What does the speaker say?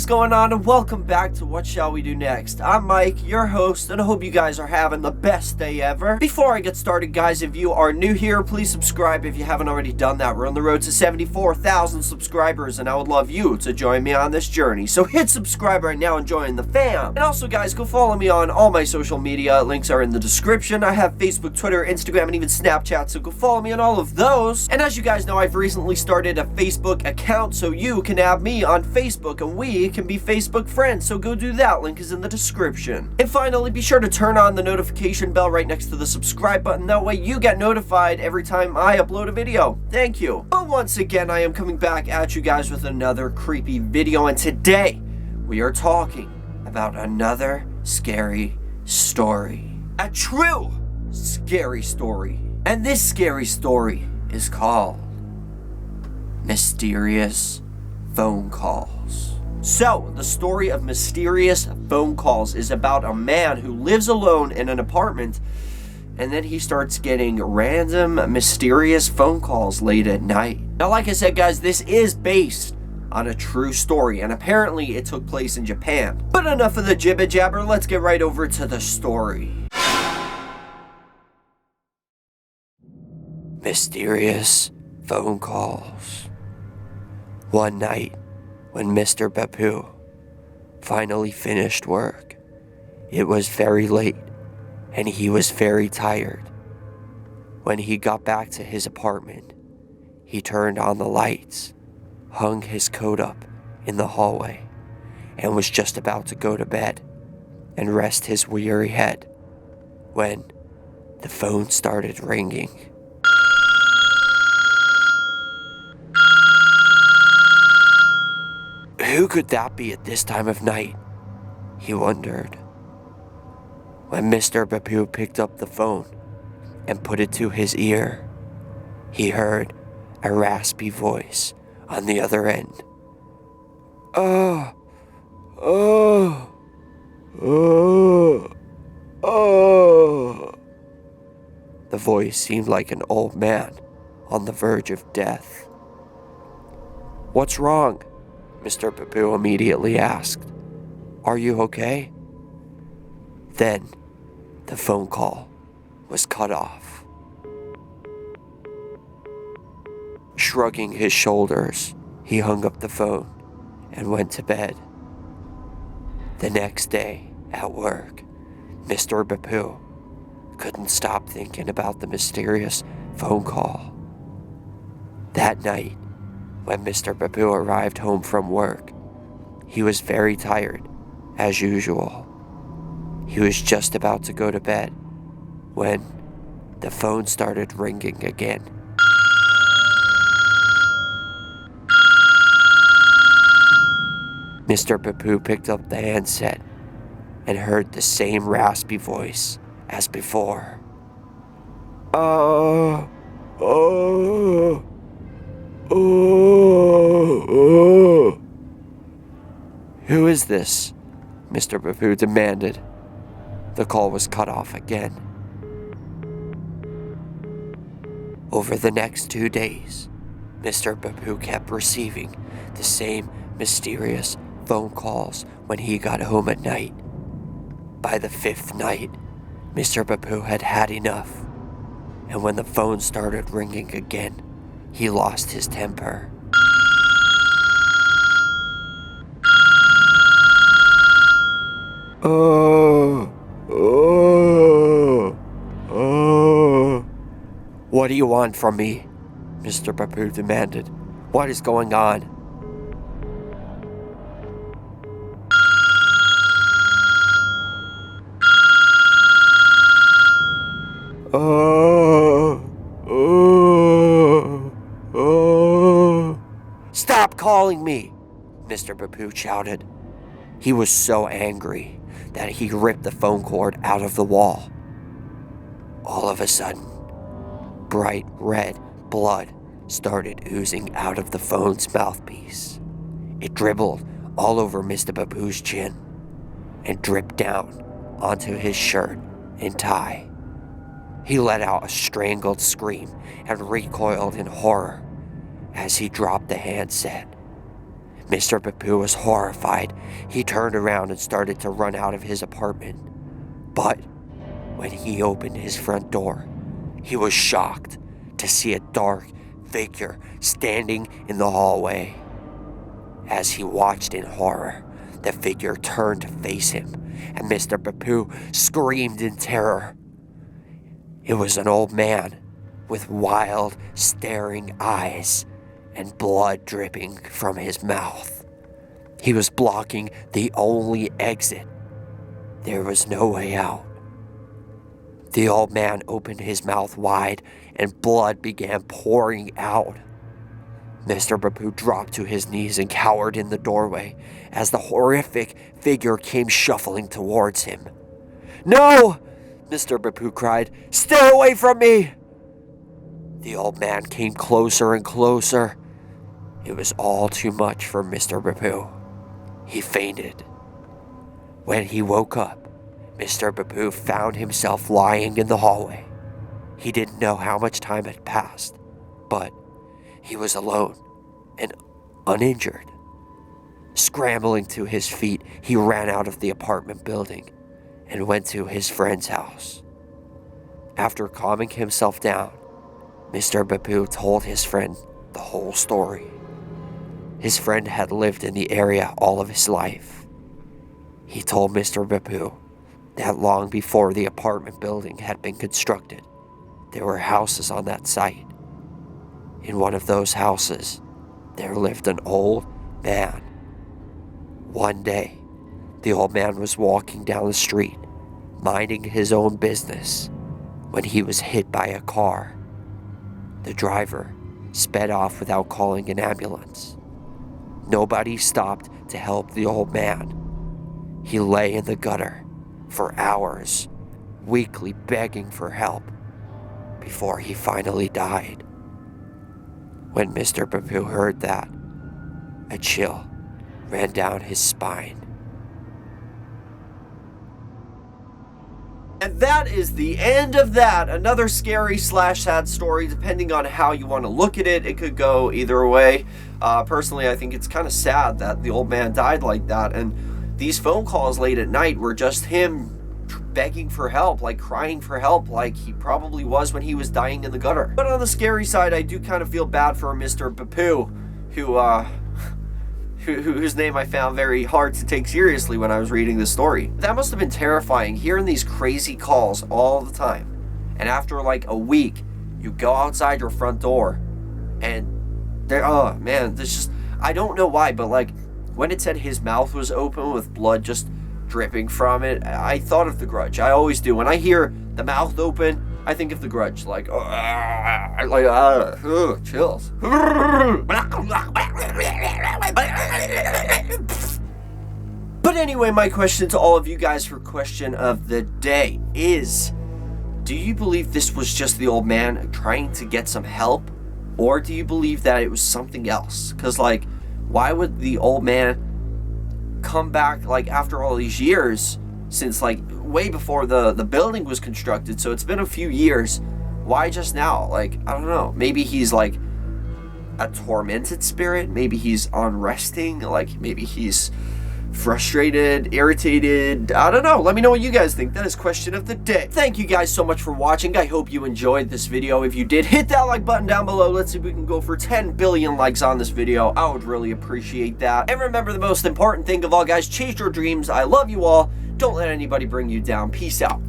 is going on, and welcome back to What Shall We Do Next? I'm Mike, your host, and I hope you guys are having the best day ever. Before I get started, guys, if you are new here, please subscribe if you haven't already done that. We're on the road to 74,000 subscribers, and I would love you to join me on this journey. So hit subscribe right now and join the fam. And also, guys, go follow me on all my social media. Links are in the description. I have Facebook, Twitter, Instagram, and even Snapchat, so go follow me on all of those. And as you guys know, I've recently started a Facebook account, so you can add me on Facebook, and we can be Facebook friends, so go do that. Link is in the description. And finally, be sure to turn on the notification bell right next to the subscribe button. That way you get notified every time I upload a video. Thank you. But once again, I am coming back at you guys with another creepy video, and today we are talking about another scary story. A true scary story. And this scary story is called Mysterious Phone Calls. So, the story of Mysterious Phone Calls is about a man who lives alone in an apartment, and then he starts getting random mysterious phone calls late at night. Now, like I said, guys, this is based on a true story, and apparently it took place in Japan. But enough of the jibber jabber, let's get right over to the story. Mysterious Phone Calls. One night, when Mr. Bapu finally finished work, it was very late, and he was very tired. When he got back to his apartment, he turned on the lights, hung his coat up in the hallway, and was just about to go to bed and rest his weary head when the phone started ringing. Who could that be at this time of night? He wondered. When Mr. Bapu picked up the phone and put it to his ear, he heard a raspy voice on the other end. The voice seemed like an old man on the verge of death. "What's wrong?" Mr. Bapu immediately asked. "Are you okay?" Then, the phone call was cut off. Shrugging his shoulders, he hung up the phone and went to bed. The next day, at work, Mr. Bapu couldn't stop thinking about the mysterious phone call. That night, when Mr. Bapu arrived home from work, he was very tired, as usual. He was just about to go to bed when the phone started ringing again. Mr. Bapu picked up the handset and heard the same raspy voice as before. Who is this? Mr. Bapu demanded. The call was cut off again. Over the next 2 days, Mr. Bapu kept receiving the same mysterious phone calls when he got home at night. By the 5th night, Mr. Bapu had had enough, and when the phone started ringing again, he lost his temper. What do you want from me? Mr. Bapu demanded. What is going on? Stop calling me! Mr. Bapu shouted. He was so angry that he ripped the phone cord out of the wall. All of a sudden, bright red blood started oozing out of the phone's mouthpiece. It dribbled all over Mr. Bapu's chin and dripped down onto his shirt and tie. He let out a strangled scream and recoiled in horror as he dropped the handset. Mr. Bapu was horrified. He turned around and started to run out of his apartment. But when he opened his front door, he was shocked to see a dark figure standing in the hallway. As he watched in horror, the figure turned to face him, and Mr. Bapu screamed in terror. It was an old man with wild, staring eyes and blood dripping from his mouth. He was blocking the only exit. There was no way out. The old man opened his mouth wide and blood began pouring out. Mr. Bapu dropped to his knees and cowered in the doorway as the horrific figure came shuffling towards him. "No!" Mr. Bapu cried. "Stay away from me!" The old man came closer and closer. It was all too much for Mr. Bapu. He fainted. When he woke up, Mr. Bapu found himself lying in the hallway. He didn't know how much time had passed, but he was alone and uninjured. Scrambling to his feet, he ran out of the apartment building and went to his friend's house. After calming himself down, Mr. Bapu told his friend the whole story. His friend had lived in the area all of his life. He told Mr. Bapu that long before the apartment building had been constructed, there were houses on that site. In one of those houses, there lived an old man. One day, the old man was walking down the street, minding his own business, when he was hit by a car. The driver sped off without calling an ambulance. Nobody stopped to help the old man. He lay in the gutter for hours, weakly begging for help, before he finally died. When Mr. Bapu heard that, a chill ran down his spine. And that is the end of that. Another scary / sad story, depending on how you want to look at it. It could go either way. Personally, I think it's kind of sad that the old man died like that. And these phone calls late at night were just him begging for help, like crying for help, like he probably was when he was dying in the gutter. But on the scary side, I do kind of feel bad for Mr. Bapu, whose name I found very hard to take seriously when I was reading this story. That must have been terrifying, hearing these crazy calls all the time. And after like a week, you go outside your front door and there, oh man, this just, I don't know why, but like when it said his mouth was open with blood just dripping from it, I thought of The Grudge. I always do. When I hear the mouth open, I think of The Grudge. Like chills. But anyway, my question to all of you guys for question of the day is, do you believe this was just the old man trying to get some help? Or do you believe that it was something else? Because like, why would the old man come back like after all these years, since like way before the building was constructed? So it's been a few years. Why just now? Like, I don't know, maybe he's like a tormented spirit, maybe he's unresting, like maybe he's frustrated, irritated, I don't know. Let me know what you guys think. That is question of the day. Thank you guys so much for watching. I hope you enjoyed this video. If you did, hit that like button down below. Let's see if we can go for 10 billion likes on this video. I would really appreciate that. And remember, the most important thing of all, guys, chase your dreams. I love you all. Don't let anybody bring you down. Peace out.